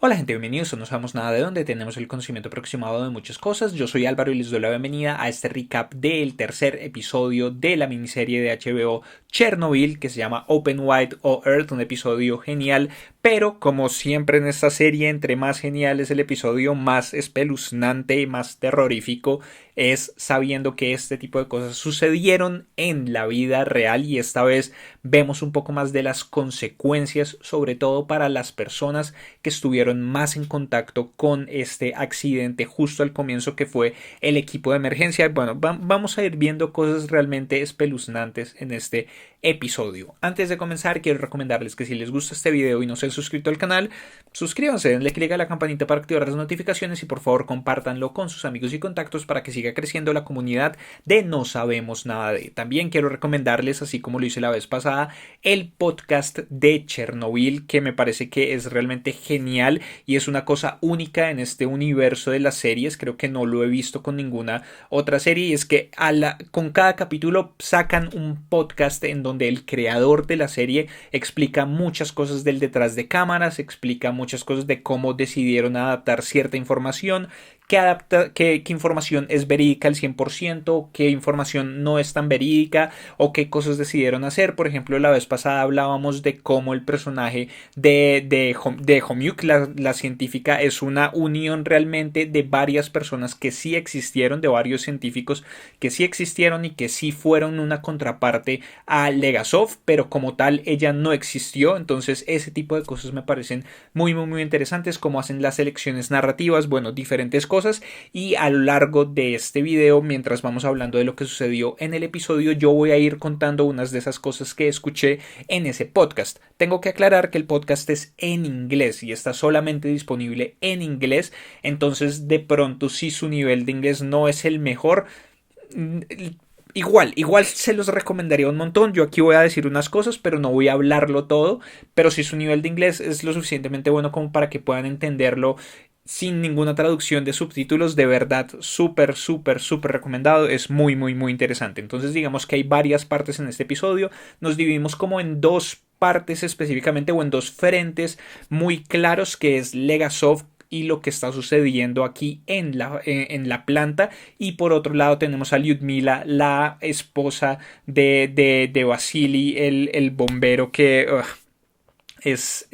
Hola gente, bienvenidos a No Sabemos Nada de Dónde, tenemos el conocimiento aproximado de muchas cosas. Yo soy Álvaro y les doy la bienvenida a este recap del tercer episodio de la miniserie de HBO Chernobyl que se llama Open Wide o Earth, un episodio genial, pero como siempre en esta serie, entre más genial es el episodio, más espeluznante y más terrorífico es sabiendo que este tipo de cosas sucedieron en la vida real y esta vez vemos un poco más de las consecuencias, sobre todo para las personas que estuvieron más en contacto con este accidente justo al comienzo, que fue el equipo de emergencia. Bueno, vamos a ir viendo cosas realmente espeluznantes en este episodio. Antes de comenzar, quiero recomendarles que si les gusta este video y no se han suscrito al canal, suscríbanse, denle click a la campanita para activar las notificaciones y por favor compártanlo con sus amigos y contactos para que siga creciendo la comunidad de No Sabemos Nada de. También quiero recomendarles, así como lo hice la vez pasada, el podcast de Chernobyl, que me parece que es realmente genial y es una cosa única en este universo de las series. Creo que no lo he visto con ninguna otra serie, y es que con cada capítulo sacan un podcast en donde el creador de la serie explica muchas cosas del detrás de cámaras, explica muchas cosas de cómo decidieron adaptar cierta información, qué información es verídica al 100%, qué información no es tan verídica o qué cosas decidieron hacer. Por ejemplo, la vez pasada hablábamos de cómo el personaje de Homyuk, la científica, es una unión realmente de varias personas que sí existieron, de varios científicos que sí existieron y que sí fueron una contraparte a Legasov, pero como tal ella no existió. Entonces ese tipo de cosas me parecen muy interesantes, como hacen las elecciones narrativas, bueno, diferentes cosas. Y a lo largo de este video, mientras vamos hablando de lo que sucedió en el episodio, yo voy a ir contando unas de esas cosas que escuché en ese podcast. Tengo que aclarar que el podcast es en inglés y está solamente disponible en inglés, entonces de pronto si su nivel de inglés no es el mejor, igual se los recomendaría un montón. Yo aquí voy a decir unas cosas, pero no voy a hablarlo todo. Pero si su nivel de inglés es lo suficientemente bueno como para que puedan entenderlo sin ninguna traducción de subtítulos, de verdad, súper recomendado. Es muy interesante. Entonces digamos que hay varias partes en este episodio. Nos dividimos como en dos partes específicamente, o en dos frentes muy claros, que es Legasov y lo que está sucediendo aquí en la planta, y por otro lado tenemos a Lyudmila, la esposa de Vasily, el bombero, que es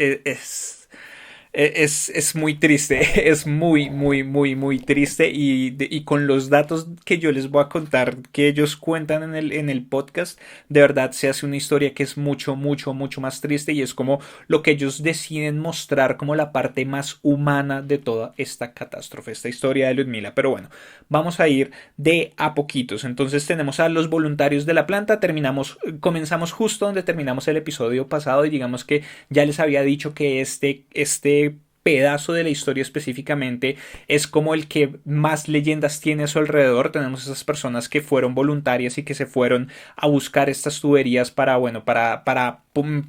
muy triste, es muy triste, y con los datos que yo les voy a contar, que ellos cuentan en el podcast, de verdad se hace una historia que es mucho más triste, y es como lo que ellos deciden mostrar como la parte más humana de toda esta catástrofe, esta historia de Lyudmila. Pero bueno, vamos a ir de a poquitos. Entonces tenemos a los voluntarios de la planta, comenzamos justo donde terminamos el episodio pasado, y digamos que ya les había dicho que este pedazo de la historia específicamente es como el que más leyendas tiene a su alrededor. Tenemos esas personas que fueron voluntarias y que se fueron a buscar estas tuberías para, bueno, para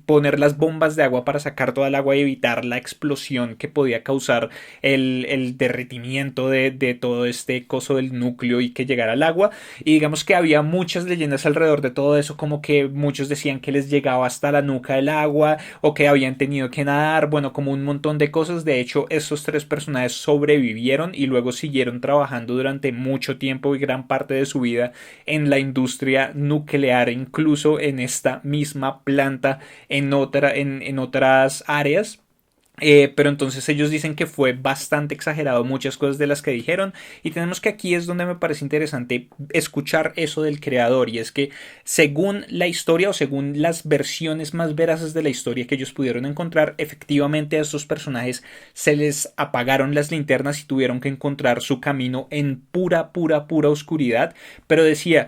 poner las bombas de agua para sacar toda el agua y evitar la explosión que podía causar el derretimiento de todo este coso del núcleo y que llegara al agua. Y digamos que había muchas leyendas alrededor de todo eso, como que muchos decían que les llegaba hasta la nuca el agua, o que habían tenido que nadar, bueno, como un montón de cosas. De hecho, estos tres personajes sobrevivieron y luego siguieron trabajando durante mucho tiempo y gran parte de su vida en la industria nuclear, incluso en esta misma planta, en otras áreas. Pero entonces ellos dicen que fue bastante exagerado muchas cosas de las que dijeron, y tenemos que aquí es donde me parece interesante escuchar eso del creador, y es que según la historia, o según las versiones más veraces de la historia que ellos pudieron encontrar, efectivamente a estos personajes se les apagaron las linternas y tuvieron que encontrar su camino en pura oscuridad. Pero decía: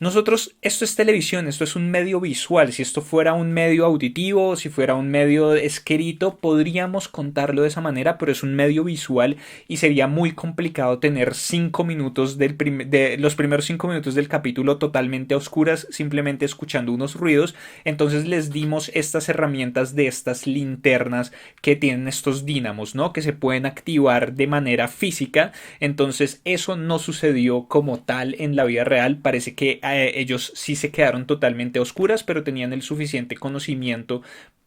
nosotros, esto es televisión, esto es un medio visual. Si esto fuera un medio auditivo, si fuera un medio escrito, podríamos contarlo de esa manera, pero es un medio visual y sería muy complicado tener 5 minutos de los primeros 5 minutos del capítulo totalmente a oscuras, simplemente escuchando unos ruidos. Entonces les dimos estas herramientas de estas linternas que tienen estos dínamos, ¿no? Que se pueden activar de manera física. Entonces eso no sucedió como tal en la vida real. Parece que ellos sí se quedaron totalmente a oscuras, pero tenían el suficiente conocimiento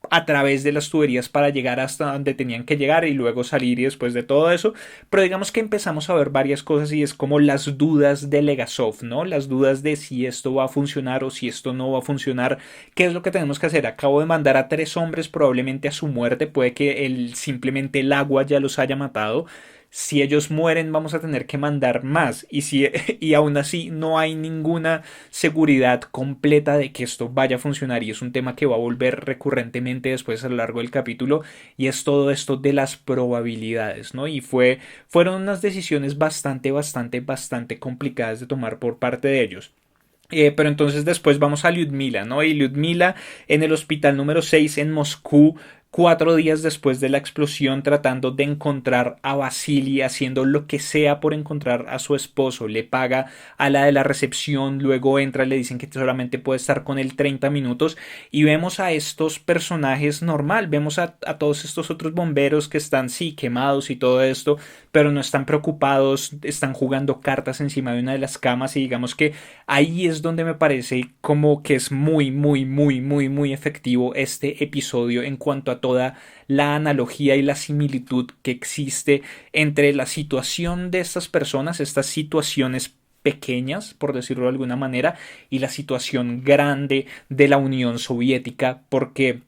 a través de las tuberías para llegar hasta donde tenían que llegar y luego salir y después de todo eso. Pero digamos que empezamos a ver varias cosas y es como las dudas de Legasov, ¿no? Las dudas de si esto va a funcionar o si esto no va a funcionar. ¿Qué es lo que tenemos que hacer? Acabo de mandar a 3 hombres probablemente a su muerte. Puede que simplemente el agua ya los haya matado. Si ellos mueren vamos a tener que mandar más y aún así no hay ninguna seguridad completa de que esto vaya a funcionar y es un tema que va a volver recurrentemente después a lo largo del capítulo y es todo esto de las probabilidades, ¿no? Y fueron unas decisiones bastante complicadas de tomar por parte de ellos. Pero entonces después vamos a Lyudmila, ¿no? Y Lyudmila en el hospital número 6 en Moscú, 4 días después de la explosión, tratando de encontrar a Vasily, haciendo lo que sea por encontrar a su esposo. Le paga a la de la recepción, luego entra, le dicen que solamente puede estar con él 30 minutos. Y vemos a estos personajes normal, vemos a todos estos otros bomberos que están, sí, quemados y todo esto, pero no están preocupados, están jugando cartas encima de una de las camas y digamos que ahí es donde me parece como que es muy efectivo este episodio en cuanto a toda la analogía y la similitud que existe entre la situación de estas personas, estas situaciones pequeñas, por decirlo de alguna manera, y la situación grande de la Unión Soviética, porque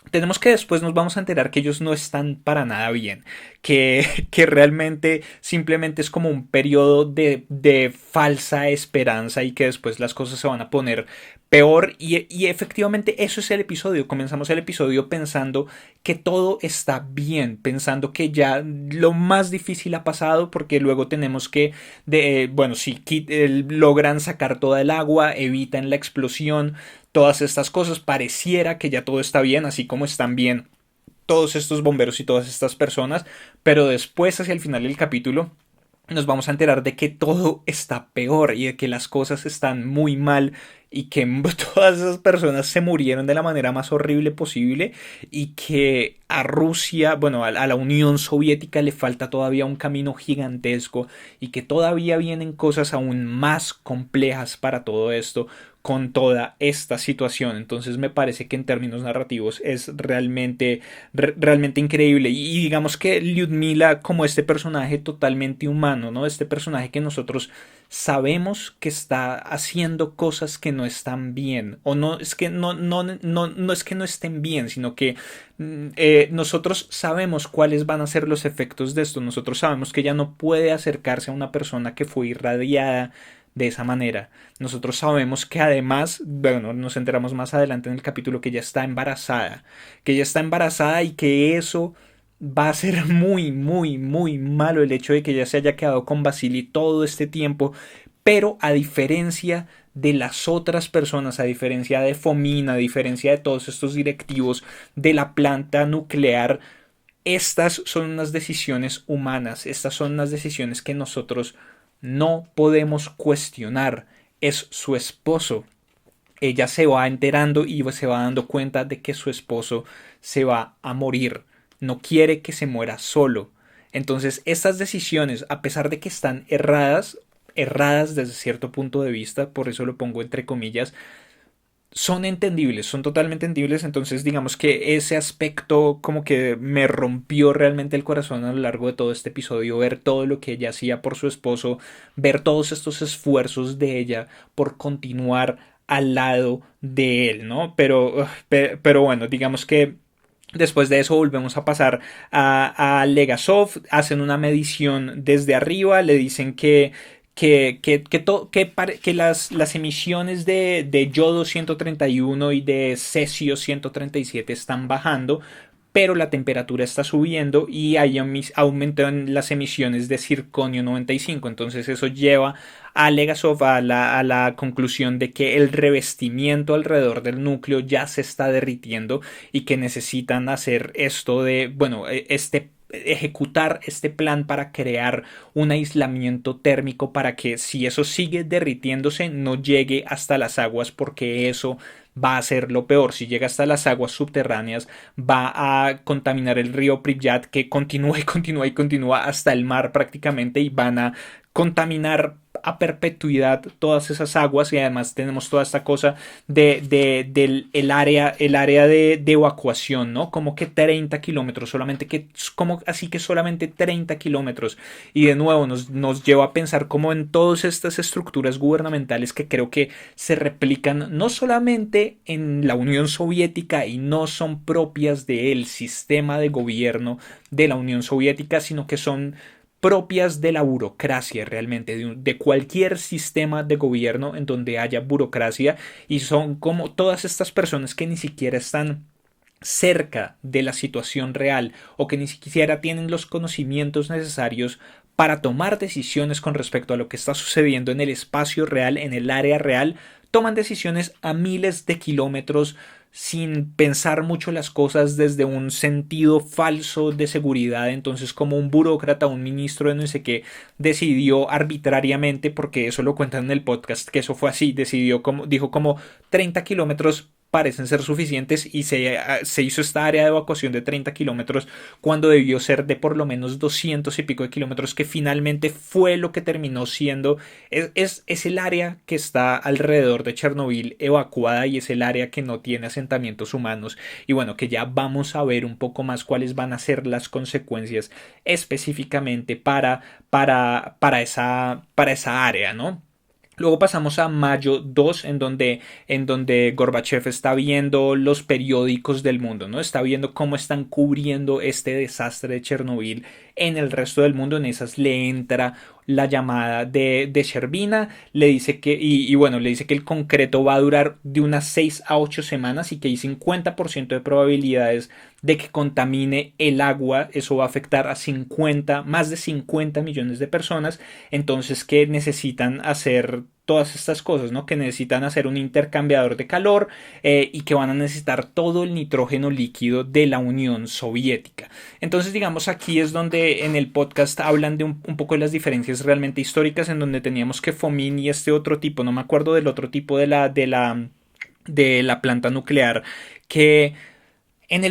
tenemos que después nos vamos a enterar que ellos no están para nada bien, que realmente simplemente es como un periodo de falsa esperanza y que después las cosas se van a poner peor y efectivamente eso es el episodio. Comenzamos el episodio pensando que todo está bien, pensando que ya lo más difícil ha pasado porque luego tenemos que, bueno, si logran sacar toda el agua, evitan la explosión, todas estas cosas, pareciera que ya todo está bien, así como están bien todos estos bomberos y todas estas personas, pero después hacia el final del capítulo nos vamos a enterar de que todo está peor y de que las cosas están muy mal y que todas esas personas se murieron de la manera más horrible posible y que a Rusia, bueno, a la Unión Soviética le falta todavía un camino gigantesco y que todavía vienen cosas aún más complejas para todo esto con toda esta situación. Entonces me parece que en términos narrativos es realmente increíble y digamos que Lyudmila como este personaje totalmente humano, ¿no? Este personaje que nosotros sabemos que está haciendo cosas que no están bien o no es que no es que no estén bien, sino que nosotros sabemos cuáles van a ser los efectos de esto. Nosotros sabemos que ella no puede acercarse a una persona que fue irradiada de esa manera. Nosotros sabemos que además, bueno, nos enteramos más adelante en el capítulo que ella está embarazada, y que eso va a ser muy malo el hecho de que ella se haya quedado con Vasily todo este tiempo, pero a diferencia de las otras personas, a diferencia de Fomin, a diferencia de todos estos directivos de la planta nuclear, estas son unas decisiones humanas, estas son unas decisiones que nosotros no podemos cuestionar. Es su esposo. Ella se va enterando y se va dando cuenta de que su esposo se va a morir. No quiere que se muera solo. Entonces, estas decisiones, a pesar de que están erradas desde cierto punto de vista, por eso lo pongo entre comillas, son entendibles, son totalmente entendibles. Entonces digamos que ese aspecto como que me rompió realmente el corazón a lo largo de todo este episodio, ver todo lo que ella hacía por su esposo, ver todos estos esfuerzos de ella por continuar al lado de él, ¿no? Pero bueno, digamos que después de eso volvemos a pasar a Legasov, hacen una medición desde arriba, le dicen que las emisiones de yodo 131 y de cesio 137 están bajando, pero la temperatura está subiendo y hay aumento en las emisiones de circonio 95. Entonces eso lleva a Legasov a la conclusión de que el revestimiento alrededor del núcleo ya se está derritiendo y que necesitan hacer esto de, bueno, ejecutar este plan para crear un aislamiento térmico para que si eso sigue derritiéndose no llegue hasta las aguas porque eso va a ser lo peor. Si llega hasta las aguas subterráneas va a contaminar el río Pripyat que continúa hasta el mar prácticamente y van a contaminar a perpetuidad todas esas aguas y además tenemos toda esta cosa del el área de evacuación, ¿no? Como que 30 kilómetros, solamente que, como así que solamente 30 kilómetros. Y de nuevo nos lleva a pensar como en todas estas estructuras gubernamentales que creo que se replican no solamente en la Unión Soviética y no son propias del sistema de gobierno de la Unión Soviética, sino que son propias de la burocracia realmente, de cualquier sistema de gobierno en donde haya burocracia y son como todas estas personas que ni siquiera están cerca de la situación real o que ni siquiera tienen los conocimientos necesarios para tomar decisiones con respecto a lo que está sucediendo en el espacio real, en el área real, toman decisiones a miles de kilómetros sin pensar mucho las cosas desde un sentido falso de seguridad. Entonces, como un burócrata, un ministro de no sé qué, decidió arbitrariamente, porque eso lo cuentan en el podcast, que eso fue así, decidió como, dijo como 30 kilómetros parecen ser suficientes y se hizo esta área de evacuación de 30 kilómetros cuando debió ser de por lo menos 200 y pico de kilómetros, que finalmente fue lo que terminó siendo. Es el área que está alrededor de Chernobyl evacuada y es el área que no tiene asentamientos humanos y bueno, que ya vamos a ver un poco más cuáles van a ser las consecuencias específicamente para esa área, ¿no? Luego pasamos a mayo 2, en donde Gorbachev está viendo los periódicos del mundo, ¿no? Está viendo cómo están cubriendo este desastre de Chernobyl en el resto del mundo. En esas le entra la llamada de Sherbina, le dice que, y bueno, le dice que el concreto va a durar de unas 6 a 8 semanas y que hay 50% de probabilidades de que contamine el agua. Eso va a afectar a más de 50 millones de personas. Entonces, que necesitan hacer todas estas cosas, ¿no? Que necesitan hacer un intercambiador de calor y que van a necesitar todo el nitrógeno líquido de la Unión Soviética. Entonces, digamos, aquí es donde en el podcast hablan de un poco de las diferencias realmente históricas, en donde teníamos que Fomin y este otro tipo, no me acuerdo del otro tipo de la planta nuclear, que en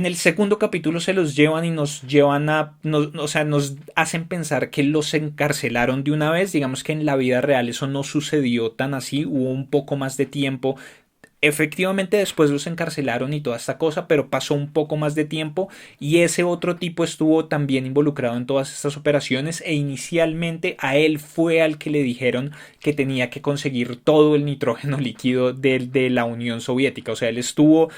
el segundo capítulo se los llevan y nos llevan o sea, nos hacen pensar que los encarcelaron de una vez. Digamos que en la vida real eso no sucedió tan así, hubo un poco más de tiempo. Efectivamente después los encarcelaron y toda esta cosa, pero pasó un poco más de tiempo y ese otro tipo estuvo también involucrado en todas estas operaciones e inicialmente a él fue al que le dijeron que tenía que conseguir todo el nitrógeno líquido de la Unión Soviética. O sea, él estuvo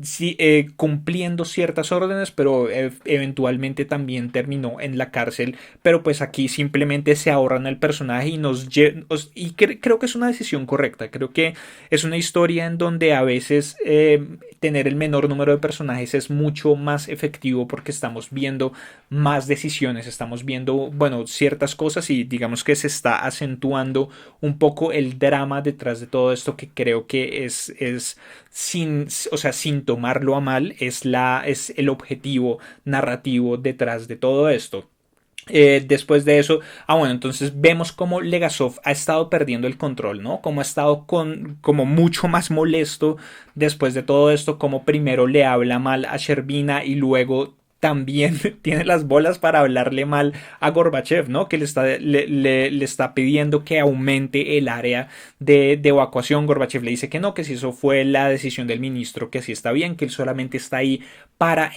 sí, cumpliendo ciertas órdenes, pero eventualmente también terminó en la cárcel. Pero pues aquí simplemente se ahorran al personaje y creo que es una decisión correcta. Creo que es una historia en donde a veces tener el menor número de personajes es mucho más efectivo porque estamos viendo más decisiones, estamos viendo, bueno, ciertas cosas y digamos que se está acentuando un poco el drama detrás de todo esto, que creo que es sin, o sea, sin tomarlo a mal, es el objetivo narrativo detrás de todo esto. Después de eso, bueno, entonces vemos cómo Legasov ha estado perdiendo el control, ¿no? Como ha estado como mucho más molesto después de todo esto, como primero le habla mal a Sherbina y luego también tiene las bolas para hablarle mal a Gorbachev, ¿no? Que le está pidiendo que aumente el área de evacuación. Gorbachev le dice que no, que si eso fue la decisión del ministro, que sí está bien, que él solamente está ahí para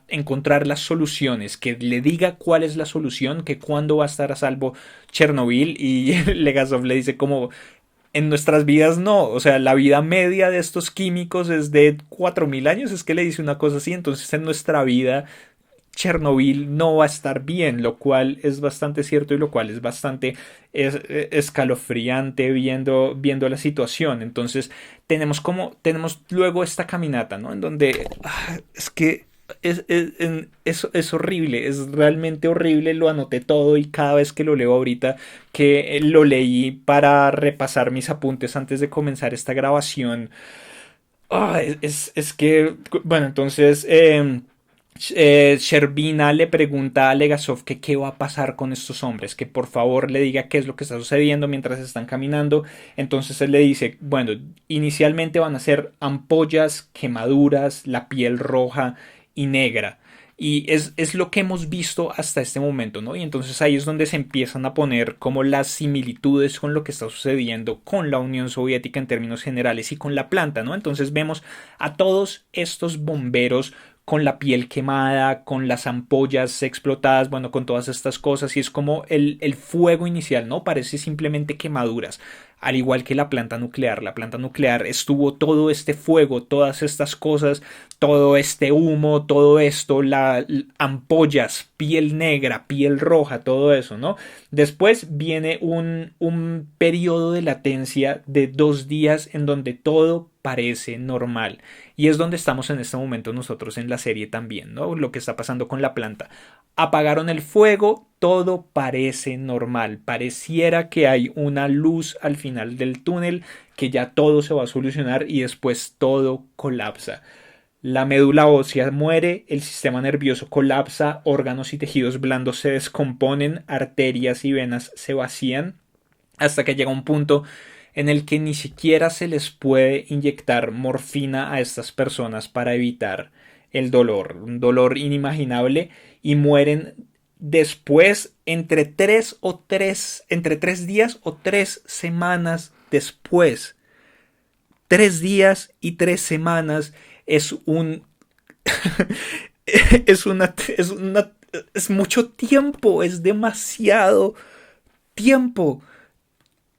encontrar las soluciones, que le diga cuál es la solución, que cuándo va a estar a salvo Chernobyl. Y Legasov le dice como en nuestras vidas no, o sea, la vida media de estos químicos es de 4000 años, es que le dice una cosa así. Entonces en nuestra vida Chernobyl no va a estar bien, lo cual es bastante cierto y lo cual es bastante escalofriante viendo la situación. Entonces tenemos luego esta caminata, ¿no? En donde es que es horrible, es realmente horrible. Lo anoté todo y cada vez que lo leo ahorita, que lo leí para repasar mis apuntes antes de comenzar esta grabación. Es que, bueno, entonces Sherbina le pregunta a Legasov que qué va a pasar con estos hombres, que por favor le diga qué es lo que está sucediendo mientras están caminando. Entonces él le dice, bueno, inicialmente van a ser ampollas, quemaduras, la piel roja y negra. Y es lo que hemos visto hasta este momento, ¿no? Y entonces ahí es donde se empiezan a poner como las similitudes con lo que está sucediendo con la Unión Soviética en términos generales y con la planta, ¿no? Entonces vemos a todos estos bomberos con la piel quemada, con las ampollas explotadas, bueno, con todas estas cosas, y es como el fuego inicial, ¿no? Parece simplemente quemaduras, al igual que la planta nuclear estuvo todo este fuego, todas estas cosas, todo este humo, todo esto, ampollas, piel negra, piel roja, todo eso, ¿no? Después viene un periodo de latencia de 2 días en donde todo parece normal. Y es donde estamos en este momento nosotros en la serie también, ¿no? Lo que está pasando con la planta. Apagaron el fuego, todo parece normal. Pareciera que hay una luz al final del túnel, que ya todo se va a solucionar y después todo colapsa. La médula ósea muere, el sistema nervioso colapsa, órganos y tejidos blandos se descomponen, arterias y venas se vacían, hasta que llega un punto en el que ni siquiera se les puede inyectar morfina a estas personas para evitar el dolor, un dolor inimaginable, y mueren después entre 3 días o 3 semanas después. 3 días y 3 semanas es un es mucho tiempo, es demasiado tiempo.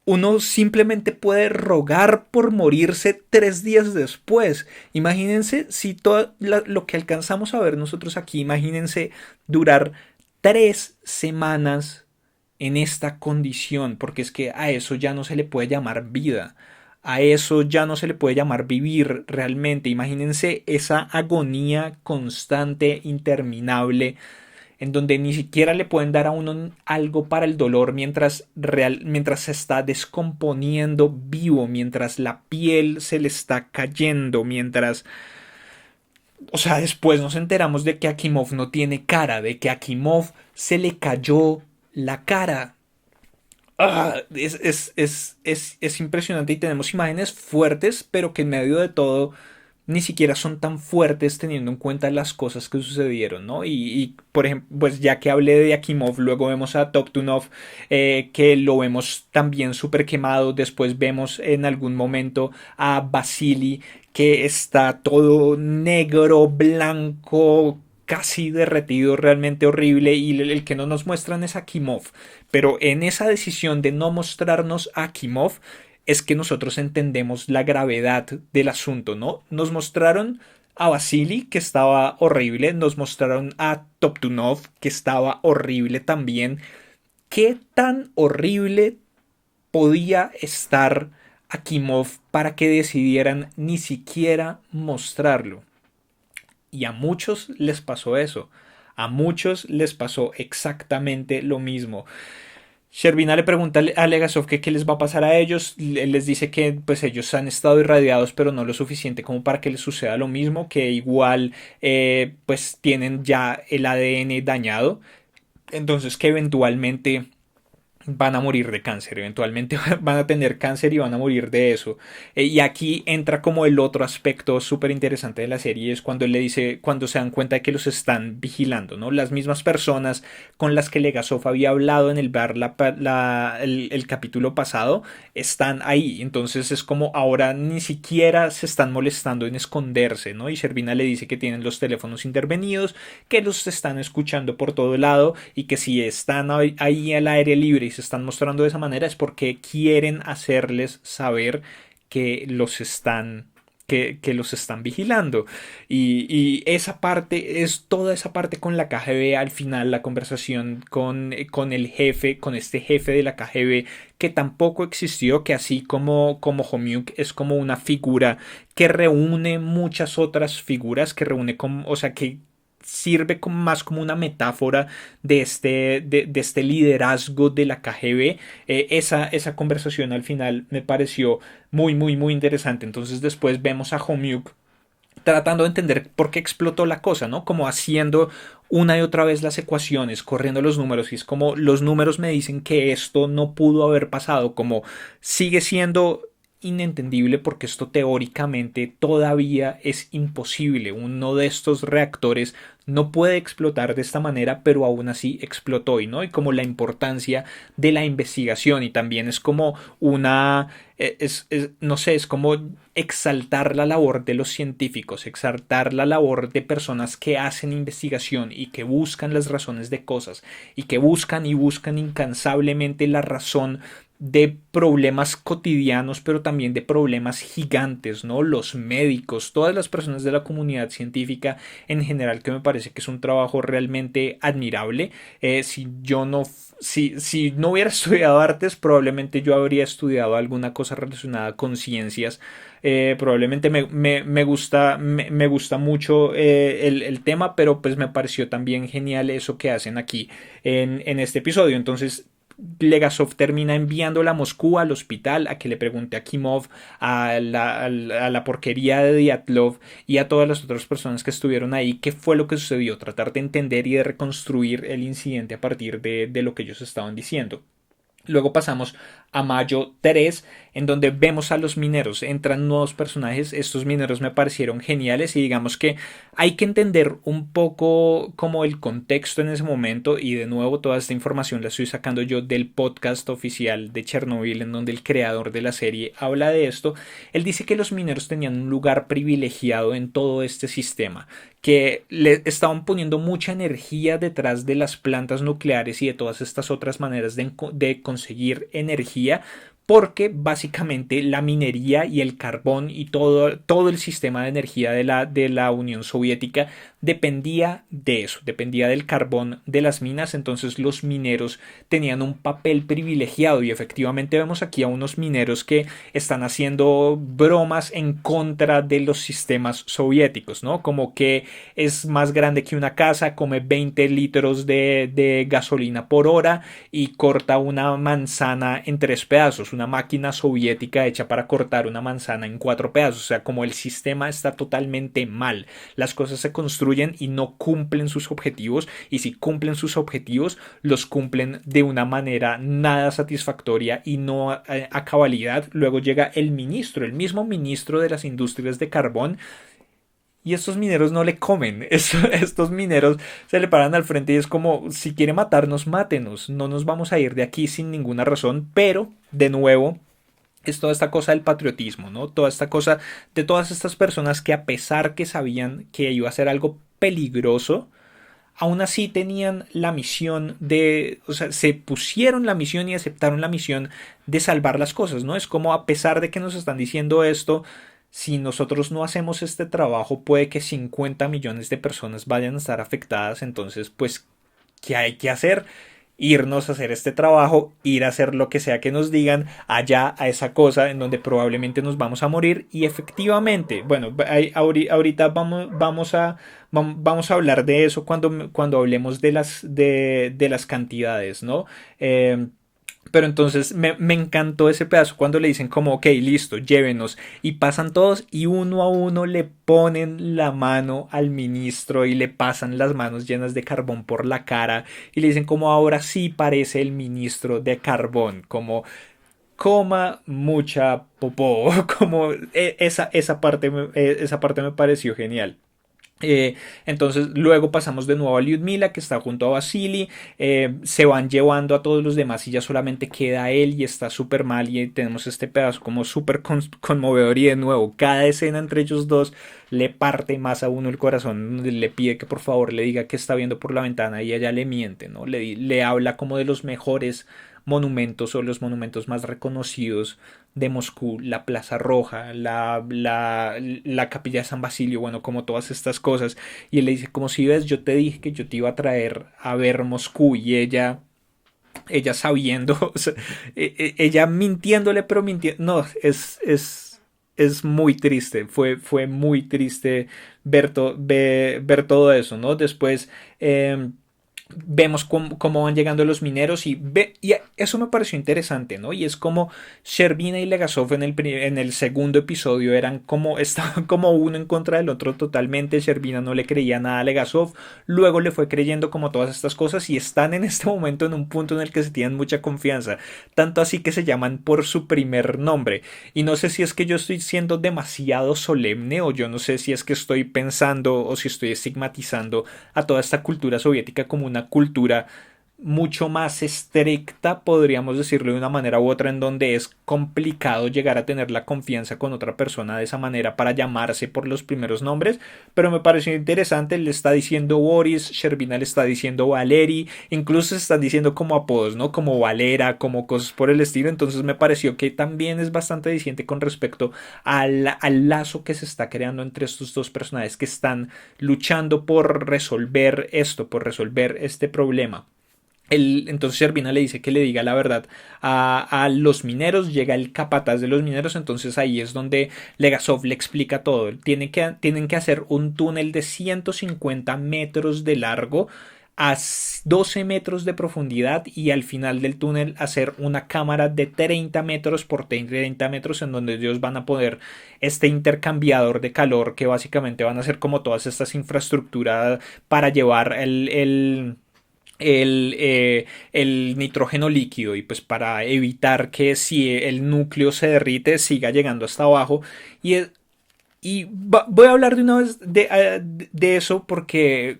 Uno simplemente puede rogar por morirse 3 días después. Imagínense si todo lo que alcanzamos a ver nosotros aquí, imagínense durar 3 semanas en esta condición, porque es que a eso ya no se le puede llamar vida. A eso ya no se le puede llamar vivir realmente. Imagínense esa agonía constante, interminable, en donde ni siquiera le pueden dar a uno algo para el dolor mientras se está descomponiendo vivo, mientras la piel se le está cayendo, mientras... O sea, después nos enteramos de que Akimov no tiene cara, de que Akimov se le cayó la cara. Es impresionante y tenemos imágenes fuertes, pero que en medio de todo ni siquiera son tan fuertes teniendo en cuenta las cosas que sucedieron, ¿no? Por ejemplo, pues ya que hablé de Akimov, luego vemos a Toptunov, que lo vemos también súper quemado, después vemos en algún momento a Vasily, que está todo negro, blanco, casi derretido, realmente horrible, y el que no nos muestran es Akimov, pero en esa decisión de no mostrarnos a Akimov, es que nosotros entendemos la gravedad del asunto, ¿no? Nos mostraron a Vasily, que estaba horrible, nos mostraron a Toptunov, que estaba horrible también. ¿Qué tan horrible podía estar Akimov para que decidieran ni siquiera mostrarlo? Y a muchos les pasó eso. A muchos les pasó exactamente lo mismo. Shervina le pregunta a Legasov que qué les va a pasar a ellos. Él les dice que pues ellos han estado irradiados, pero no lo suficiente como para que les suceda lo mismo, que igual pues tienen ya el ADN dañado. Entonces que eventualmente van a morir de cáncer, eventualmente van a tener cáncer y van a morir de eso. Y aquí entra como el otro aspecto súper interesante de la serie, es cuando él le dice, cuando se dan cuenta de que los están vigilando, ¿no? Las mismas personas con las que Legasov había hablado en el bar el capítulo pasado están ahí, entonces es como ahora ni siquiera se están molestando en esconderse, ¿no? Y Servina le dice que tienen los teléfonos intervenidos, que los están escuchando por todo lado y que si están ahí al aire libre y se están mostrando de esa manera es porque quieren hacerles saber que los están que los están vigilando y esa parte es toda esa parte con la KGB al final la conversación con el jefe, con este jefe de la KGB que tampoco existió, que así como Homiuk es como una figura que reúne muchas otras figuras, que reúne como, o sea, que sirve como más como una metáfora de este liderazgo de la KGB. Esa conversación al final me pareció muy, muy, muy interesante. Entonces después vemos a Homiuk tratando de entender por qué explotó la cosa, ¿no? Como haciendo una y otra vez las ecuaciones, corriendo los números, y es como los números me dicen que esto no pudo haber pasado, como sigue siendo inentendible porque esto teóricamente todavía es imposible. Uno de estos reactores no puede explotar de esta manera, pero aún así explotó, y no, y como la importancia de la investigación, y también es como una, no sé, es como exaltar la labor de los científicos, exaltar la labor de personas que hacen investigación y que buscan las razones de cosas y que buscan y buscan incansablemente la razón de problemas cotidianos, pero también de problemas gigantes, ¿no? Los médicos, todas las personas de la comunidad científica en general, que me parece que es un trabajo realmente admirable. Si no hubiera estudiado artes, probablemente yo habría estudiado alguna cosa relacionada con ciencias. Probablemente me gusta mucho el tema, pero pues me pareció también genial eso que hacen aquí en este episodio. Entonces, Legasov termina enviándola a Moscú al hospital a que le pregunte a Kimov, a la porquería de Dyatlov y a todas las otras personas que estuvieron ahí qué fue lo que sucedió, tratar de entender y de reconstruir el incidente a partir de lo que ellos estaban diciendo. Luego pasamos a mayo 3, en donde vemos a los mineros, entran nuevos personajes, estos mineros me parecieron geniales y digamos que hay que entender un poco como el contexto en ese momento, y de nuevo toda esta información la estoy sacando yo del podcast oficial de Chernobyl, en donde el creador de la serie habla de esto. Él dice que los mineros tenían un lugar privilegiado en todo este sistema, que le estaban poniendo mucha energía detrás de las plantas nucleares y de todas estas otras maneras de conseguir energía, porque básicamente la minería y el carbón y todo el sistema de energía de la Unión Soviética dependía de eso, dependía del carbón de las minas. Entonces los mineros tenían un papel privilegiado, y efectivamente vemos aquí a unos mineros que están haciendo bromas en contra de los sistemas soviéticos, ¿no? Como que es más grande que una casa, come 20 litros de gasolina por hora y corta una manzana en 3 pedazos, una máquina soviética hecha para cortar una manzana en 4 pedazos. O sea, como el sistema está totalmente mal, las cosas se construyen y no cumplen sus objetivos, y si cumplen sus objetivos los cumplen de una manera nada satisfactoria y no a cabalidad. Luego llega el ministro, el mismo ministro de las industrias de carbón, y estos mineros no le comen. Estos mineros se le paran al frente y es como, si quiere matarnos, mátenos. No nos vamos a ir de aquí sin ninguna razón. Pero, de nuevo, es toda esta cosa del patriotismo, ¿no? Toda esta cosa de todas estas personas que, a pesar que sabían que iba a ser algo peligroso, aún así tenían la misión de, o sea, se pusieron la misión y aceptaron la misión de salvar las cosas, ¿no? Es como, a pesar de que nos están diciendo esto, si nosotros no hacemos este trabajo, puede que 50 millones de personas vayan a estar afectadas. Entonces, pues, ¿qué hay que hacer? Irnos a hacer este trabajo, ir a hacer lo que sea que nos digan allá, a esa cosa en donde probablemente nos vamos a morir. Y efectivamente, bueno, ahorita vamos a hablar de eso cuando hablemos de las cantidades, ¿no? Pero entonces me encantó ese pedazo cuando le dicen como, ok, listo, llévenos. Y pasan todos y uno a uno le ponen la mano al ministro y le pasan las manos llenas de carbón por la cara. Y le dicen como, ahora sí parece el ministro de carbón. Como, coma mucha popó. Como esa parte me pareció genial. Entonces luego pasamos de nuevo a Lyudmila, que está junto a Vasily. Se van llevando a todos los demás y ya solamente queda él, y está súper mal, y tenemos este pedazo como súper conmovedor, y de nuevo cada escena entre ellos dos le parte más a uno el corazón. Le pide que por favor le diga que está viendo por la ventana y ella le miente, ¿no? Le habla como de los mejores monumentos, o los monumentos más reconocidos de Moscú, la Plaza Roja, la Capilla de San Basilio, bueno, como todas estas cosas. Y él le dice, como si ves, yo te dije que yo te iba a traer a ver Moscú. Y ella sabiendo, o sea, ella mintiéndole, pero mintiendo, no, es muy triste. Fue muy triste ver todo eso, ¿no? Después, vemos cómo van llegando los mineros y eso me pareció interesante, ¿no? Y es como Sherbina y Legasov en el segundo episodio eran como, estaban como uno en contra del otro totalmente. Sherbina no le creía nada a Legasov, luego le fue creyendo como todas estas cosas y están en este momento en un punto en el que se tienen mucha confianza, tanto así que se llaman por su primer nombre. Y no sé si es que yo estoy siendo demasiado solemne o yo no sé si es que estoy pensando o si estoy estigmatizando a toda esta cultura soviética como una cultura mucho más estricta, podríamos decirlo de una manera u otra, en donde es complicado llegar a tener la confianza con otra persona de esa manera para llamarse por los primeros nombres, pero me pareció interesante, le está diciendo Boris, Sherbina le está diciendo Valery, incluso se están diciendo como apodos, ¿no? Como Valera, como cosas por el estilo, entonces me pareció que también es bastante diciente con respecto al lazo que se está creando entre estos dos personajes que están luchando por resolver esto, por resolver este problema. Entonces Servina le dice que le diga la verdad a los mineros, llega el capataz de los mineros, entonces ahí es donde Legasov le explica todo. Tienen que hacer un túnel de 150 metros de largo a 12 metros de profundidad y al final del túnel hacer una cámara de 30 metros por 30 metros en donde ellos van a poner este intercambiador de calor que básicamente van a ser como todas estas infraestructuras para llevar el nitrógeno líquido y pues para evitar que si el núcleo se derrite siga llegando hasta abajo y, voy a hablar de una vez de eso porque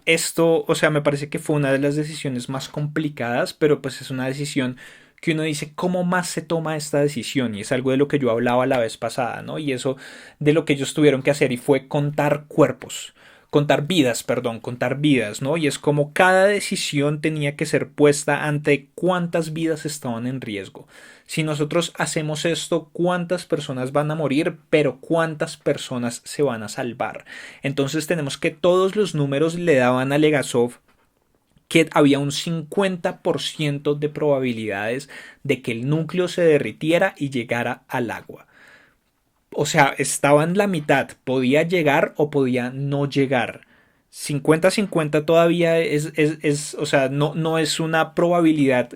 esto, o sea, me parece que fue una de las decisiones más complicadas, pero pues es una decisión que uno dice cómo más se toma esta decisión y es algo de lo que yo hablaba la vez pasada, ¿no? Y eso de lo que ellos tuvieron que hacer y fue contar cuerpos, contar vidas, perdón, contar vidas, ¿no? Y es como cada decisión tenía que ser puesta ante cuántas vidas estaban en riesgo. Si nosotros hacemos esto, cuántas personas van a morir, pero cuántas personas se van a salvar. Entonces tenemos que todos los números le daban a Legasov que había un 50% de probabilidades de que el núcleo se derritiera y llegara al agua. O sea, estaba en la mitad, podía llegar o podía no llegar. 50-50 todavía o sea, no es una probabilidad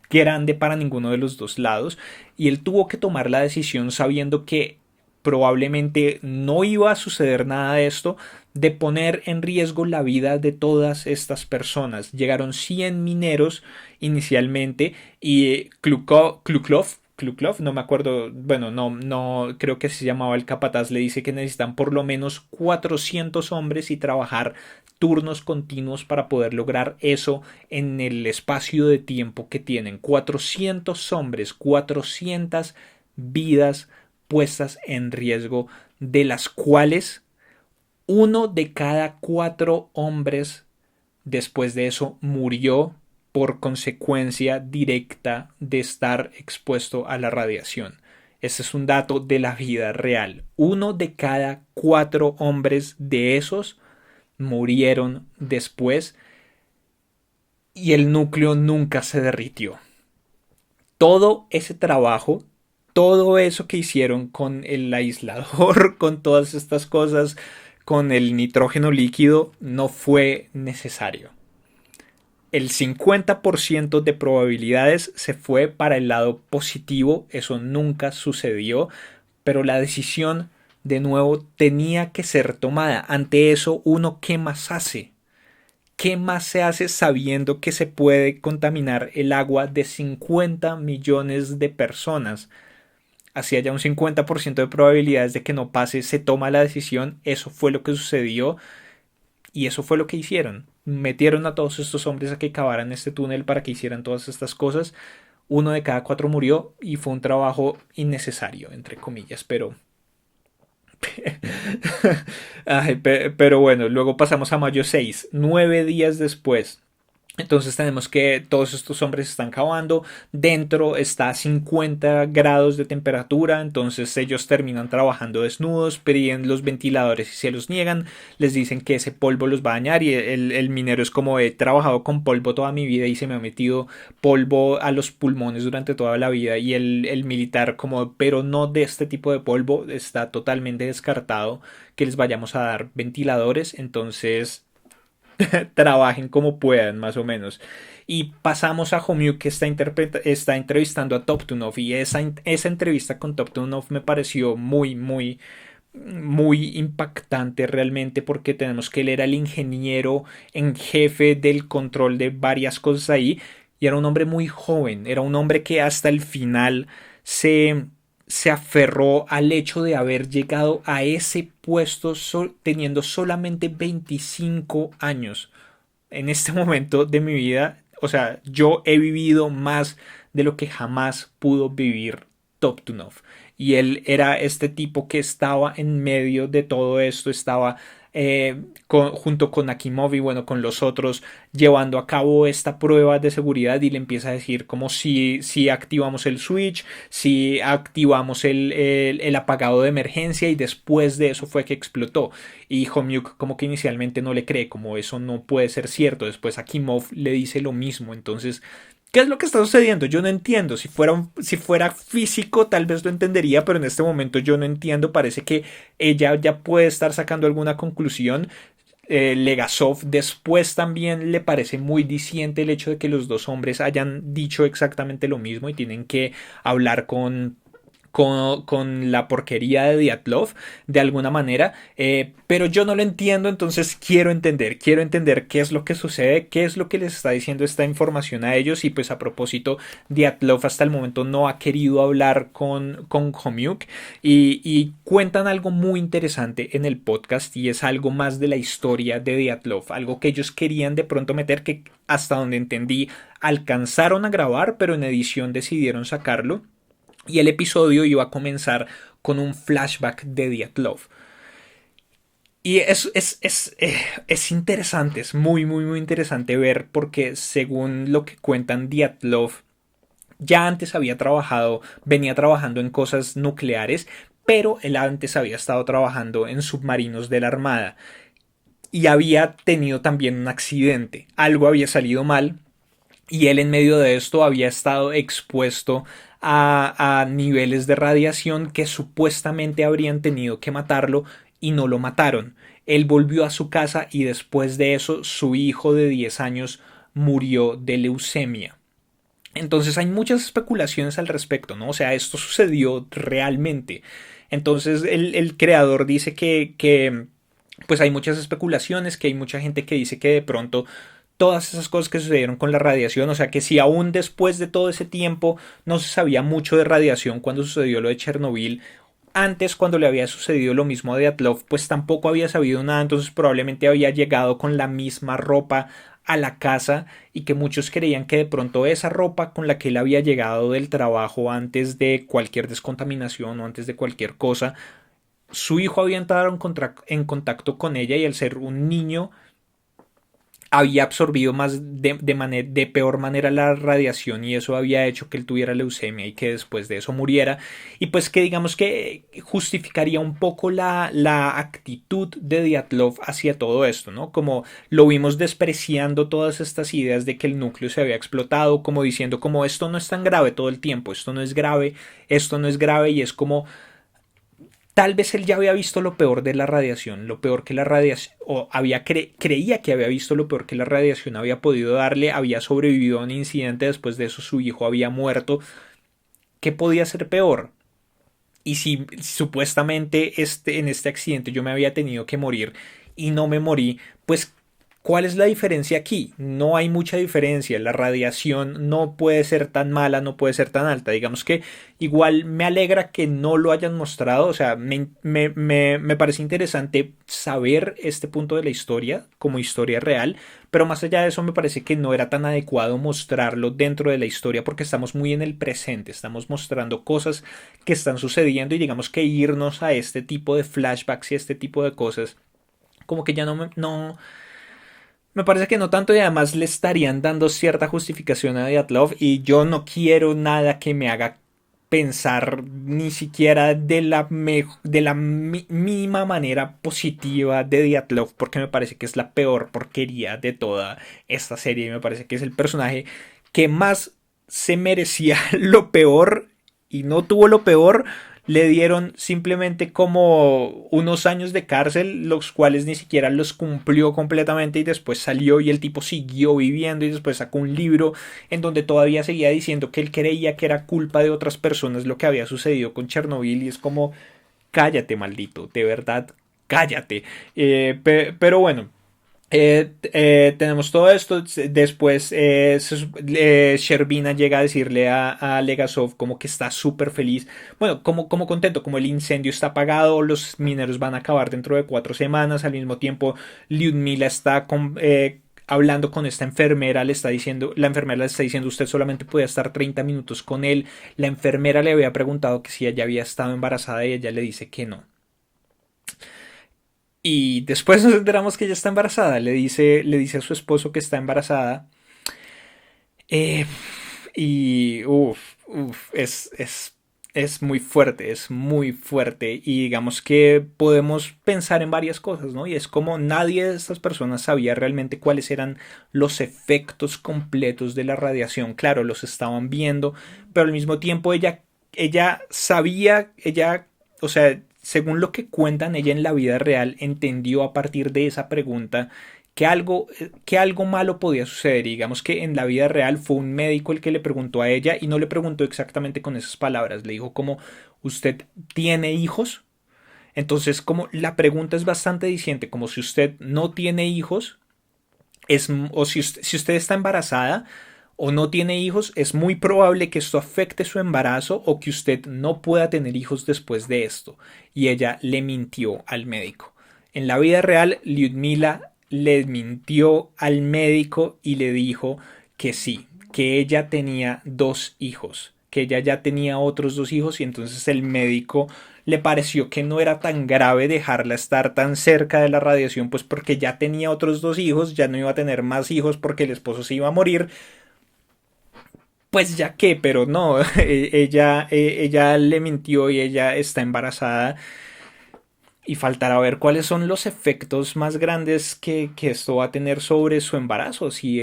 grande para ninguno de los dos lados. Y él tuvo que tomar la decisión sabiendo que probablemente no iba a suceder nada de esto, de poner en riesgo la vida de todas estas personas. Llegaron 100 mineros inicialmente y Kluklov, no me acuerdo, bueno, no creo que se llamaba el capataz, le dice que necesitan por lo menos 400 hombres y trabajar turnos continuos para poder lograr eso en el espacio de tiempo que tienen. 400 hombres, 400 vidas puestas en riesgo, de las cuales uno de cada cuatro hombres después de eso murió por consecuencia directa de estar expuesto a la radiación. Este es un dato de la vida real. Uno de cada cuatro hombres de esos murieron después y el núcleo nunca se derritió. Todo ese trabajo, todo eso que hicieron con el aislador, con todas estas cosas, con el nitrógeno líquido, no fue necesario. El 50% de probabilidades se fue para el lado positivo, eso nunca sucedió, pero la decisión de nuevo tenía que ser tomada. Ante eso, uno, ¿qué más hace? ¿Qué más se hace sabiendo que se puede contaminar el agua de 50 millones de personas? Así haya un 50% de probabilidades de que no pase, se toma la decisión, eso fue lo que sucedió y eso fue lo que hicieron. Metieron a todos estos hombres a que cavaran este túnel para que hicieran todas estas cosas. Uno de cada cuatro murió y fue un trabajo innecesario, entre comillas, pero Ay, pero bueno, luego pasamos a mayo 6, 9 días después. Entonces tenemos que todos estos hombres están cavando, dentro está a 50 grados de temperatura, entonces ellos terminan trabajando desnudos, piden los ventiladores y se los niegan, les dicen que ese polvo los va a dañar y el minero es como he trabajado con polvo toda mi vida y se me ha metido polvo a los pulmones durante toda la vida y el militar como pero no de este tipo de polvo, está totalmente descartado que les vayamos a dar ventiladores, entonces trabajen como puedan, más o menos. Y pasamos a Homiuk, que está entrevistando a Toptunov, y esa entrevista con Toptunov me pareció muy impactante realmente, porque tenemos que él era el ingeniero en jefe del control de varias cosas ahí, y era un hombre muy joven, era un hombre que hasta el final se, se aferró al hecho de haber llegado a ese puesto teniendo solamente 25 años. En este momento de mi vida, o sea, yo he vivido más de lo que jamás pudo vivir Toptunov. Y él era este tipo que estaba en medio de todo esto, estaba junto con Akimov y bueno, con los otros, llevando a cabo esta prueba de seguridad, y le empieza a decir como si activamos el switch, si activamos el apagado de emergencia, y después de eso fue que explotó. Y Homiuk como que inicialmente no le cree, como eso no puede ser cierto. Después Akimov le dice lo mismo. Entonces, ¿qué es lo que está sucediendo? Yo no entiendo. Si fuera físico, tal vez lo entendería, pero en este momento yo no entiendo. Parece que ella ya puede estar sacando alguna conclusión. Legasov después también le parece muy diciente el hecho de que los dos hombres hayan dicho exactamente lo mismo y tienen que hablar con la porquería de Dyatlov de alguna manera, pero yo no lo entiendo. Entonces quiero entender qué es lo que sucede, qué es lo que les está diciendo esta información a ellos. Y pues a propósito, Dyatlov hasta el momento no ha querido hablar con Homiuk, y cuentan algo muy interesante en el podcast, y es algo más de la historia de Dyatlov, algo que ellos querían de pronto meter, que hasta donde entendí alcanzaron a grabar, pero en edición decidieron sacarlo, y el episodio iba a comenzar con un flashback de Dyatlov. Y es interesante, es muy interesante ver, porque según lo que cuentan, Dyatlov ya antes venía trabajando en cosas nucleares, pero él antes había estado trabajando en submarinos de la Armada y había tenido también un accidente. Algo había salido mal, y él en medio de esto había estado expuesto a niveles de radiación que supuestamente habrían tenido que matarlo, y no lo mataron. Él volvió a su casa, y después de eso su hijo de 10 años murió de leucemia. Entonces hay muchas especulaciones al respecto, ¿no? O sea, esto sucedió realmente. Entonces el creador dice que pues hay muchas especulaciones, que hay mucha gente que dice que de pronto todas esas cosas que sucedieron con la radiación, o sea que si aún después de todo ese tiempo no se sabía mucho de radiación cuando sucedió lo de Chernobyl, antes cuando le había sucedido lo mismo a Dyatlov, pues tampoco había sabido nada. Entonces probablemente había llegado con la misma ropa a la casa, y que muchos creían que de pronto esa ropa con la que él había llegado del trabajo antes de cualquier descontaminación o antes de cualquier cosa, su hijo había entrado en contacto con ella, y al ser un niño había absorbido más de peor manera la radiación, y eso había hecho que él tuviera leucemia y que después de eso muriera. Y pues que digamos que justificaría un poco la actitud de Dyatlov hacia todo esto, ¿no? Como lo vimos despreciando todas estas ideas de que el núcleo se había explotado, como diciendo como esto no es tan grave todo el tiempo, esto no es grave, esto no es grave. Y es como tal vez él ya había visto lo peor de la radiación, lo peor que la radiación, o creía que había visto lo peor que la radiación había podido darle, había sobrevivido a un incidente, después de eso su hijo había muerto. ¿Qué podía ser peor? Y si supuestamente en este accidente yo me había tenido que morir y no me morí, pues ¿cuál es la diferencia aquí? No hay mucha diferencia. La radiación no puede ser tan mala, no puede ser tan alta. Digamos que igual me alegra que no lo hayan mostrado. O sea, me parece interesante saber este punto de la historia como historia real. Pero más allá de eso, me parece que no era tan adecuado mostrarlo dentro de la historia, porque estamos muy en el presente. Estamos mostrando cosas que están sucediendo, y digamos que irnos a este tipo de flashbacks y este tipo de cosas, como que ya me parece que no tanto, y además le estarían dando cierta justificación a Dyatlov, y yo no quiero nada que me haga pensar ni siquiera de la mínima manera positiva de Dyatlov, porque me parece que es la peor porquería de toda esta serie, y me parece que es el personaje que más se merecía lo peor y no tuvo lo peor. le dieron simplemente como unos años de cárcel, los cuales ni siquiera los cumplió completamente y después salió y el tipo siguió viviendo y después sacó un libro en donde todavía seguía diciendo que él creía que era culpa de otras personas lo que había sucedido con Chernobyl y es como, cállate maldito, de verdad, cállate. Pero bueno, tenemos todo esto. Después Sherbina llega a decirle a Legasov como que está súper feliz. Bueno, como contento, como el incendio está apagado, los mineros van a acabar dentro de 4 semanas. Al mismo tiempo, Lyudmila está hablando con esta enfermera, le está diciendo, la enfermera le está diciendo, usted solamente podía estar 30 minutos con él. La enfermera le había preguntado que si ella había estado embarazada y ella le dice que no. Y después nos enteramos que ella está embarazada. Le dice a su esposo que está embarazada. Eh, y es muy fuerte, es muy fuerte. Y digamos que podemos pensar en varias cosas, ¿no? Y es como nadie de estas personas sabía realmente cuáles eran los efectos completos de la radiación. Claro, los estaban viendo, pero al mismo tiempo ella sabía, o sea, según lo que cuentan, ella en la vida real entendió a partir de esa pregunta que algo malo podía suceder. Y digamos que en la vida real fue un médico el que le preguntó a ella y no le preguntó exactamente con esas palabras. Le dijo como, ¿usted tiene hijos? Entonces, como la pregunta es bastante diciente, como si usted no tiene hijos, o si usted está embarazada o no tiene hijos, es muy probable que esto afecte su embarazo o que usted no pueda tener hijos después de esto. Y ella le mintió al médico. En la vida real, Lyudmila le mintió al médico y le dijo que sí, que ella tenía 2 hijos, que ella ya tenía otros 2 hijos y entonces el médico le pareció que no era tan grave dejarla estar tan cerca de la radiación, pues porque ya tenía otros 2 hijos, ya no iba a tener más hijos porque el esposo se iba a morir, pues ya que, pero no, ella le mintió y ella está embarazada y faltará ver cuáles son los efectos más grandes que esto va a tener sobre su embarazo. Si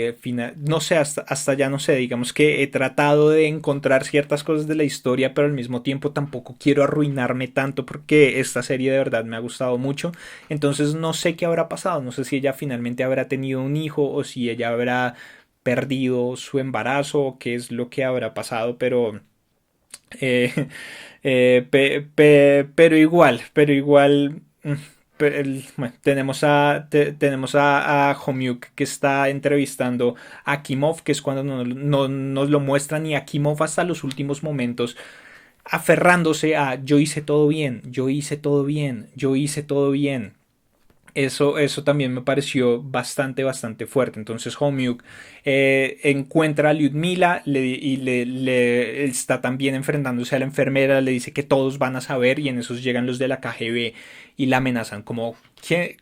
no sé, hasta ya no sé, digamos que he tratado de encontrar ciertas cosas de la historia, pero al mismo tiempo tampoco quiero arruinarme tanto porque esta serie de verdad me ha gustado mucho. Entonces no sé qué habrá pasado, no sé si ella finalmente habrá tenido un hijo o si ella habrá perdido su embarazo o qué es lo que habrá pasado, pero eh, pero igual, bueno, tenemos a Homiuk que está entrevistando a Akimov, que es cuando nos lo muestran y Akimov hasta los últimos momentos aferrándose a yo hice todo bien, yo hice todo bien, yo hice todo bien. Eso también me pareció bastante, bastante fuerte. Entonces Homiuk encuentra a Lyudmila y le está también enfrentándose a la enfermera, le dice que todos van a saber y en esos llegan los de la KGB y la amenazan como,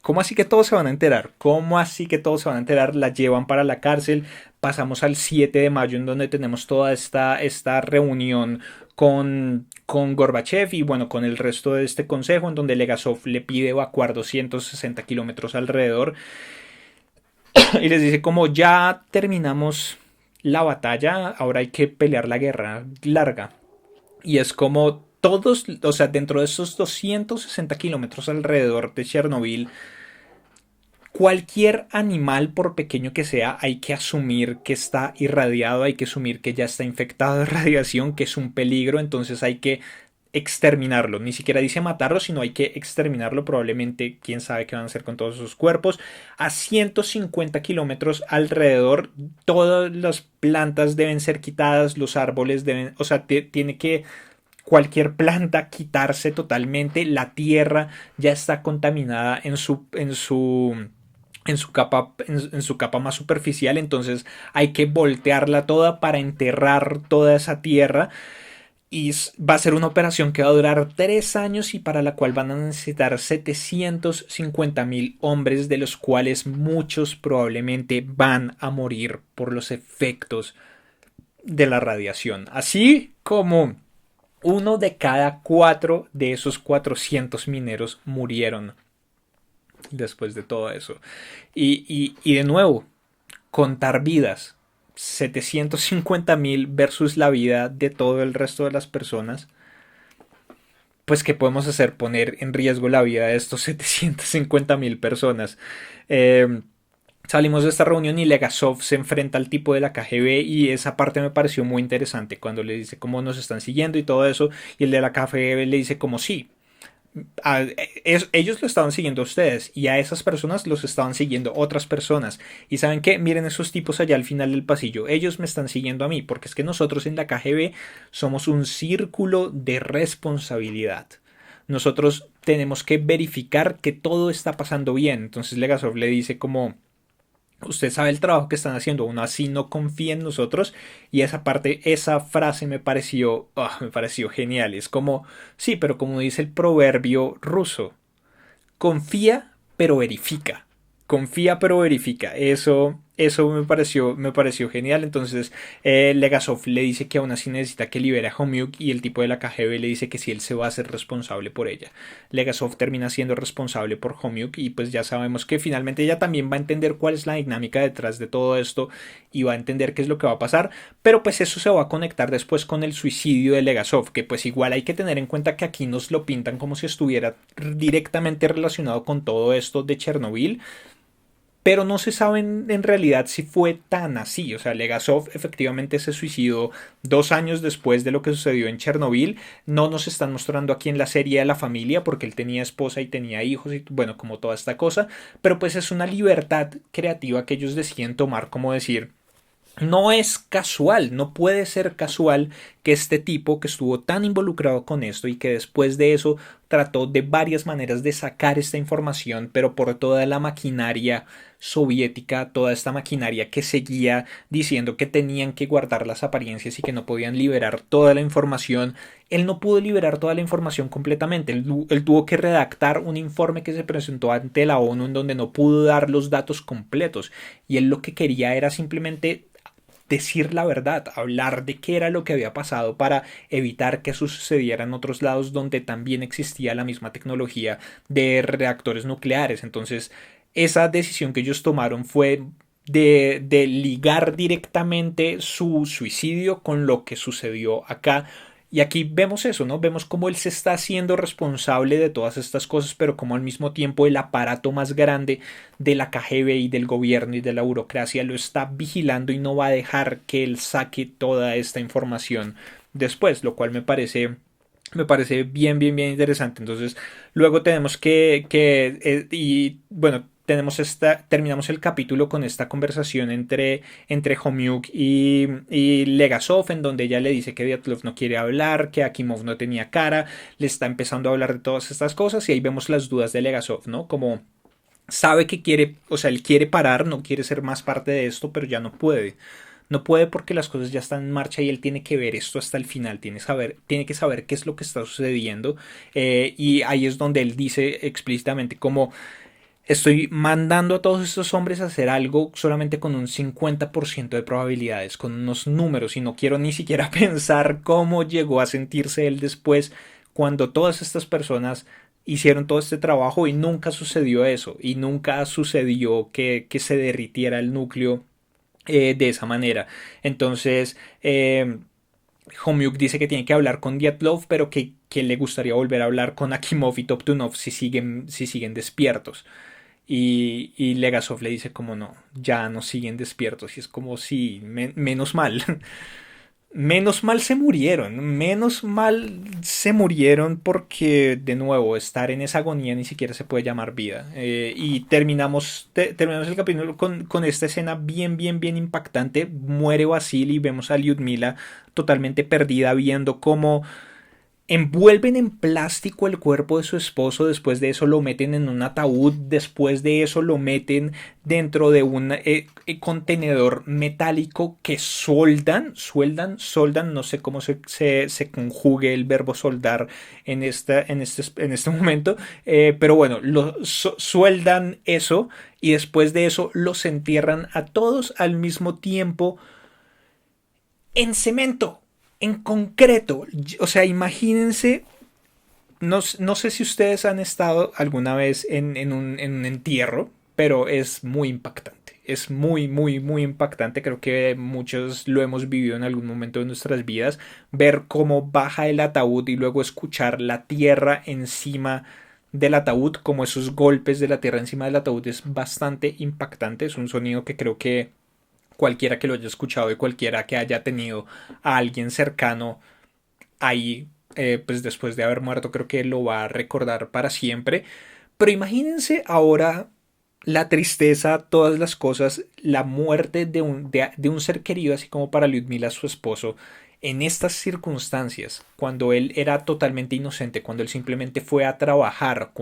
¿cómo así que todos se van a enterar? ¿Cómo así que todos se van a enterar? La llevan para la cárcel. Pasamos al 7 de mayo en donde tenemos toda esta reunión con Gorbachev y bueno, con el resto de este consejo en donde Legasov le pide evacuar 260 kilómetros alrededor y les dice como ya terminamos la batalla, ahora hay que pelear la guerra larga. Y es como todos, o sea, dentro de esos 260 kilómetros alrededor de Chernobyl, cualquier animal, por pequeño que sea, hay que asumir que está irradiado, hay que asumir que ya está infectado de radiación, que es un peligro, entonces hay que exterminarlo. Ni siquiera dice matarlo, sino hay que exterminarlo. Probablemente, quién sabe qué van a hacer con todos sus cuerpos. A 150 kilómetros alrededor, todas las plantas deben ser quitadas, los árboles deben, o sea, tiene que cualquier planta quitarse totalmente. La tierra ya está contaminada en su capa más superficial, entonces hay que voltearla toda para enterrar toda esa tierra y va a ser una operación que va a durar 3 años y para la cual van a necesitar 750.000 hombres, de los cuales muchos probablemente van a morir por los efectos de la radiación, así como 1 de cada 4 de esos 400 mineros murieron después de todo eso. Y de nuevo, contar vidas. 750.000 versus la vida de todo el resto de las personas. pues ¿qué podemos hacer? Poner en riesgo la vida de estos 750.000 personas. Eh, Salimos de esta reunión y Legasov se enfrenta al tipo de la KGB y esa parte me pareció muy interesante cuando le dice cómo nos están siguiendo y todo eso y el de la KGB le dice como sí, ellos lo estaban siguiendo a ustedes y a esas personas los estaban siguiendo otras personas. Y saben qué, miren esos tipos allá al final del pasillo, ellos me están siguiendo a mí porque es que nosotros en la KGB somos un círculo de responsabilidad. Nosotros tenemos que verificar que todo está pasando bien. Entonces Legasov le dice como usted sabe el trabajo que están haciendo, aún así no confía en nosotros. Y esa parte, esa frase me pareció genial. Es como, sí, pero como dice el proverbio ruso, confía pero verifica. Confía pero verifica. Eso me pareció genial. Entonces Legasov le dice que aún así necesita que libere a Homiuk y el tipo de la KGB le dice que si él se va a hacer responsable por ella. Legasov termina siendo responsable por Homiuk y pues ya sabemos que finalmente ella también va a entender cuál es la dinámica detrás de todo esto y va a entender qué es lo que va a pasar. Pero pues eso se va a conectar después con el suicidio de Legasov, que pues igual hay que tener en cuenta que aquí nos lo pintan como si estuviera directamente relacionado con todo esto de Chernobyl, pero no se sabe en realidad si fue tan así. O sea, Legasov efectivamente se suicidó 2 años después de lo que sucedió en Chernobyl. No nos están mostrando aquí en la serie a la familia porque él tenía esposa y tenía hijos y bueno, como toda esta cosa. Pero pues es una libertad creativa que ellos deciden tomar, como decir, no es casual, no puede ser casual que este tipo que estuvo tan involucrado con esto y que después de eso trató de varias maneras de sacar esta información, pero por toda la maquinaria soviética, toda esta maquinaria que seguía diciendo que tenían que guardar las apariencias y que no podían liberar toda la información, él no pudo liberar toda la información completamente. Él tuvo que redactar un informe que se presentó ante la ONU en donde no pudo dar los datos completos y él lo que quería era simplemente decir la verdad, hablar de qué era lo que había pasado para evitar que eso sucediera en otros lados donde también existía la misma tecnología de reactores nucleares. Entonces, esa decisión que ellos tomaron fue de ligar directamente su suicidio con lo que sucedió acá. Y aquí vemos eso, ¿no? Vemos cómo él se está haciendo responsable de todas estas cosas, pero como al mismo tiempo el aparato más grande de la KGB y del gobierno y de la burocracia lo está vigilando y no va a dejar que él saque toda esta información después, lo cual me parece bien interesante. Entonces, luego tenemos y bueno, terminamos el capítulo con esta conversación entre Homiuk y Legasov, en donde ella le dice que Dyatlov no quiere hablar, que Akimov no tenía cara, le está empezando a hablar de todas estas cosas, y ahí vemos las dudas de Legasov, ¿no? Como sabe que quiere, o sea, él quiere parar, no quiere ser más parte de esto, pero ya no puede. No puede porque las cosas ya están en marcha y él tiene que ver esto hasta el final, tiene que saber qué es lo que está sucediendo, y ahí es donde él dice explícitamente como estoy mandando a todos estos hombres a hacer algo solamente con un 50% de probabilidades, con unos números, y no quiero ni siquiera pensar cómo llegó a sentirse él después cuando todas estas personas hicieron todo este trabajo y nunca sucedió eso, y nunca sucedió que se derritiera el núcleo de esa manera. Entonces, Homiuk dice que tiene que hablar con Dyatlov, pero que le gustaría volver a hablar con Akimov y Toptunov si siguen despiertos. Y Legasov le dice como no, ya no siguen despiertos. Y es como si, menos mal. Menos mal se murieron, menos mal se murieron porque de nuevo estar en esa agonía ni siquiera se puede llamar vida. Y terminamos el capítulo con esta escena bien impactante. Muere Vasily y vemos a Lyudmila totalmente perdida viendo cómo envuelven en plástico el cuerpo de su esposo, después de eso lo meten en un ataúd, después de eso lo meten dentro de un contenedor metálico que soldan, no sé cómo se conjugue el verbo soldar en este momento, pero bueno, sueldan eso y después de eso los entierran a todos al mismo tiempo en cemento, en concreto. O sea, imagínense, no sé si ustedes han estado alguna vez en un entierro, pero es muy impactante. es muy, muy, muy impactante. Creo que muchos lo hemos vivido en algún momento de nuestras vidas. Ver cómo baja el ataúd y luego escuchar la tierra encima del ataúd, como esos golpes de la tierra encima del ataúd, es bastante impactante. Es un sonido que creo que cualquiera que lo haya escuchado y cualquiera que haya tenido a alguien cercano ahí, pues después de haber muerto, creo que lo va a recordar para siempre. Pero imagínense ahora la tristeza, todas las cosas, la muerte de un ser querido, así como para Lyudmila, su esposo, en estas circunstancias, cuando él era totalmente inocente, cuando él simplemente fue a trabajar,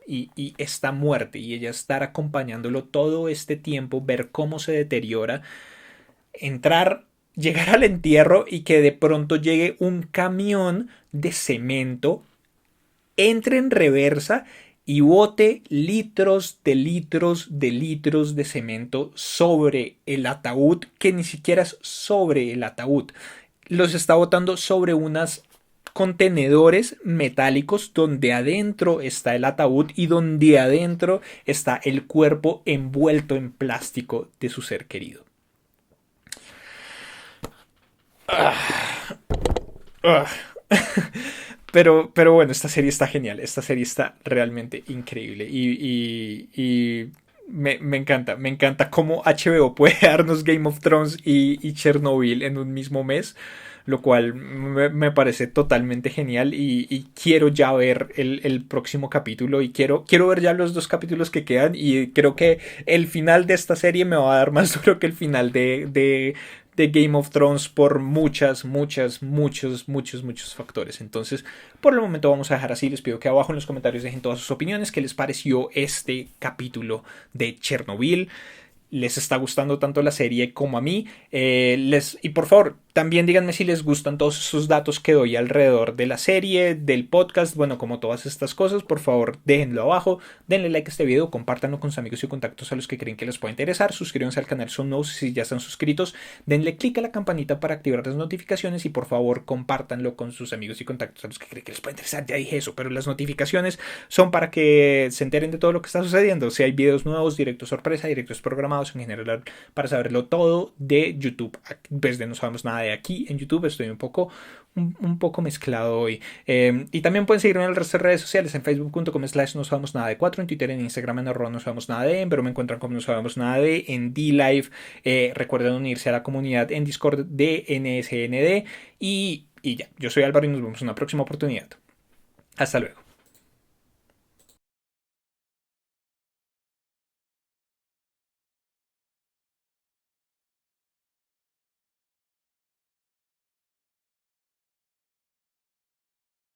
y esta muerte y ella estar acompañándolo todo este tiempo, ver cómo se deteriora, entrar, llegar al entierro y que de pronto llegue un camión de cemento, entre en reversa y bote litros de litros de litros de cemento sobre el ataúd, que ni siquiera es sobre el ataúd. Los está botando sobre unas contenedores metálicos donde adentro está el ataúd y donde adentro está el cuerpo envuelto en plástico de su ser querido. Ah. Pero bueno, esta serie está genial. Esta serie está realmente increíble. Y me encanta. Me encanta cómo HBO puede darnos Game of Thrones y Chernobyl en un mismo mes. Lo cual me parece totalmente genial. Y quiero ya ver el próximo capítulo. Y quiero ver ya los dos capítulos que quedan. Y creo que el final de esta serie me va a dar más duro que el final de Game of Thrones por muchos factores. Entonces, por el momento vamos a dejar así. Les pido que abajo en los comentarios dejen todas sus opiniones. ¿Qué les pareció este capítulo de Chernobyl? ¿Les está gustando tanto la serie como a mí? Y por favor, también díganme si les gustan todos esos datos que doy alrededor de la serie, del podcast, bueno, como todas estas cosas. Por favor, déjenlo abajo, denle like a este video, compártanlo con sus amigos y contactos a los que creen que les pueda interesar. Suscríbanse al canal, son nuevos si ya están suscritos. Denle click a la campanita para activar las notificaciones y por favor, compártanlo con sus amigos y contactos a los que creen que les pueda interesar. Ya dije eso, pero las notificaciones son para que se enteren de todo lo que está sucediendo. Si hay videos nuevos, directos sorpresa, directos programados, en general, para saberlo todo de YouTube. Desde no sabemos nada de aquí en YouTube, estoy un poco mezclado hoy. Y también pueden seguirme en el resto de redes sociales, en facebook.com/no sabemos nada de 4, en Twitter, en Instagram, en @no sabemos nada de, pero me encuentran como no sabemos nada de, en DLive. Recuerden unirse a la comunidad en Discord de NSND y ya, yo soy Álvaro y nos vemos en una próxima oportunidad. Hasta luego.